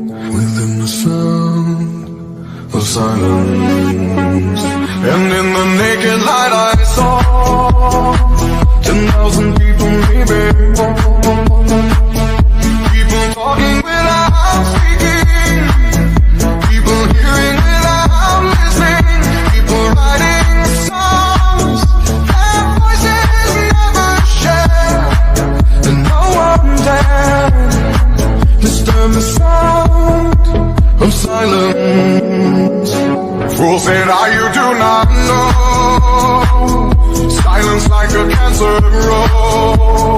within the sound of silence. And in the naked light I saw 10,000 people, maybe people talking without speaking, people hearing without listening, people writing songs their voices never share, and no one dared disturb the sound of silence. Fool said, you do not know, silence like a cancer grows.